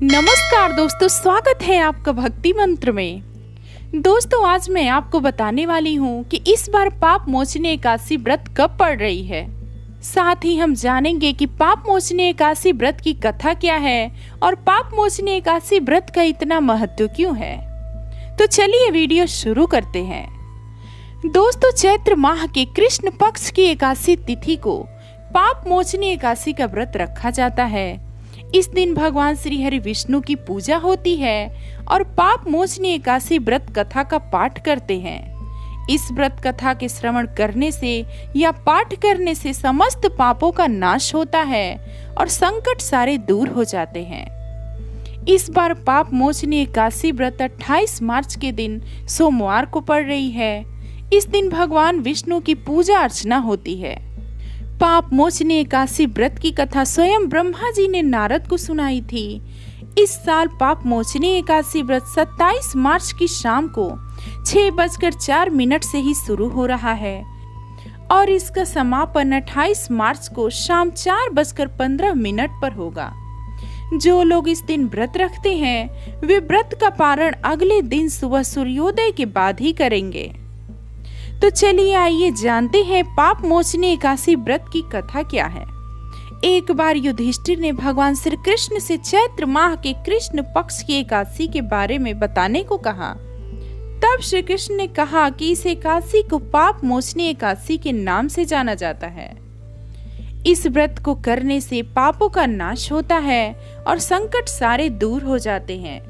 नमस्कार दोस्तों, स्वागत है आपका भक्ति मंत्र में। दोस्तों, आज मैं आपको बताने वाली हूँ कि इस बार पाप मोचनी एकादशी व्रत कब पड़ रही है। साथ ही हम जानेंगे कि पाप मोचनी एकादशी व्रत की कथा क्या है और पाप मोचनी एकादशी व्रत का इतना महत्व क्यों है। तो चलिए वीडियो शुरू करते हैं। दोस्तों, चैत्र माह के कृष्ण पक्ष की एकादशी तिथि को पाप मोचनी एकादशी का व्रत रखा जाता है। इस दिन भगवान श्री हरि विष्णु की पूजा होती है और पाप मोचनी एकादशी व्रत कथा का पाठ करते हैं। इस व्रत कथा के श्रवण करने से या पाठ करने से समस्त पापों का नाश होता है और संकट सारे दूर हो जाते हैं। इस बार पाप मोचनी एकादशी व्रत 28 मार्च के दिन सोमवार को पड़ रही है। इस दिन भगवान विष्णु की पूजा अर्चना होती है। पाप मोचनी एकादशी व्रत की कथा स्वयं ब्रह्मा जी ने नारद को सुनाई थी। इस साल पाप मोचनी एकादशी व्रत 27 मार्च की शाम को 6:04 से ही शुरू हो रहा है और इसका समापन 28 मार्च को शाम 4:15 पर होगा। जो लोग इस दिन व्रत रखते हैं वे व्रत का पारण अगले दिन सुबह सूर्योदय के बाद ही करेंगे। तो चलिए आइए जानते हैं पाप मोचनी एकादशी व्रत की कथा क्या है। एक बार युधिष्ठिर ने भगवान श्री कृष्ण से चैत्र माह के कृष्ण पक्ष की एकादशी के बारे में बताने को कहा। तब श्री कृष्ण ने कहा कि इस एकादशी को पाप मोचनी एकादशी के नाम से जाना जाता है। इस व्रत को करने से पापों का नाश होता है और संकट सारे दूर हो जाते हैं।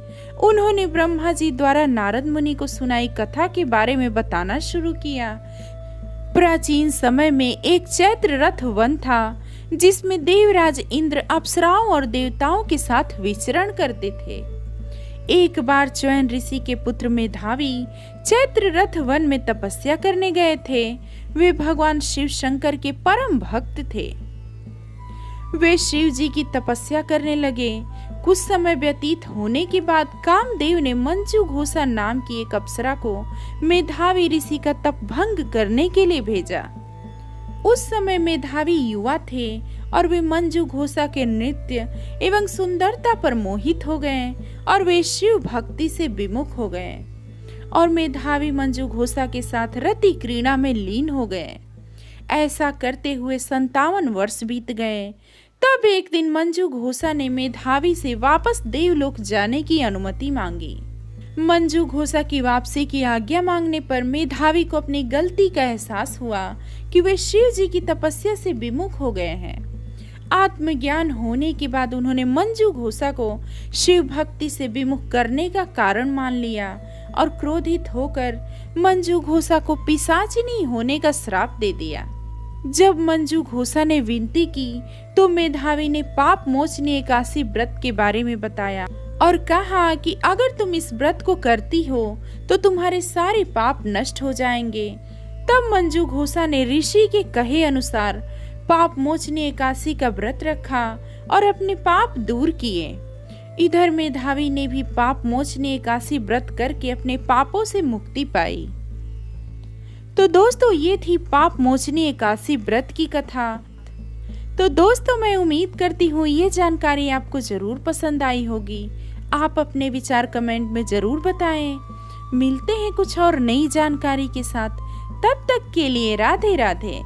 उन्होंने ब्रह्मा जी द्वारा नारद मुनि को सुनाई कथा के बारे में बताना शुरू किया। प्राचीन समय में एक चैत्र रथ वन था जिसमें देवराज इंद्र अप्सराओं और देवताओं के साथ विचरण करते थे। एक बार च्यवन ऋषि के पुत्र मेधावी चैत्र रथ वन में तपस्या करने गए थे। वे भगवान शिव शंकर के परम भक्त थे। वे शिव जी की तपस्या करने लगे। कुछ समय व्यतीत होने के बाद कामदेव ने मंजू घोषा नाम की एक अप्सरा को मेधावी ऋषि का तप भंग करने के लिए भेजा। उस समय मेधावी युवा थे और वे मंजू घोषा के नृत्य एवं सुंदरता पर मोहित हो गए और वे शिव भक्ति से विमुख हो गए और मेधावी मंजू घोषा के साथ रति क्रीड़ा में लीन हो गए। ऐसा करते हुए 57 वर्ष बीत गए। तब एक दिन मंजू घोषा ने मेधावी से वापस देवलोक जाने की अनुमति मांगी। मंजू घोषा की वापसी की आज्ञा मांगने पर मेधावी को अपनी गलती का एहसास हुआ कि वे शिव जी की तपस्या से विमुख हो गए हैं। आत्मज्ञान होने के बाद उन्होंने मंजू घोषा को शिव भक्ति से विमुख करने का कारण मान लिया और क्रोधित होकर मंजू घोषा को पिशाचिनी होने का श्राप दे दिया। जब मंजू घोषा ने विनती की तो मेधावी ने पाप मोचनी एकादशी व्रत के बारे में बताया और कहा कि अगर तुम इस व्रत को करती हो तो तुम्हारे सारे पाप नष्ट हो जाएंगे। तब मंजू घोषा ने ऋषि के कहे अनुसार पाप मोचनी एकादशी का व्रत रखा और अपने पाप दूर किए। इधर मेधावी ने भी पाप मोचनी एकादशी व्रत करके अपने पापों से मुक्ति पाई। तो दोस्तों, ये थी पाप मोचनी एकादशी व्रत की कथा। तो दोस्तों, मैं उम्मीद करती हूँ ये जानकारी आपको जरूर पसंद आई होगी। आप अपने विचार कमेंट में जरूर बताएं। मिलते हैं कुछ और नई जानकारी के साथ। तब तक के लिए राधे राधे।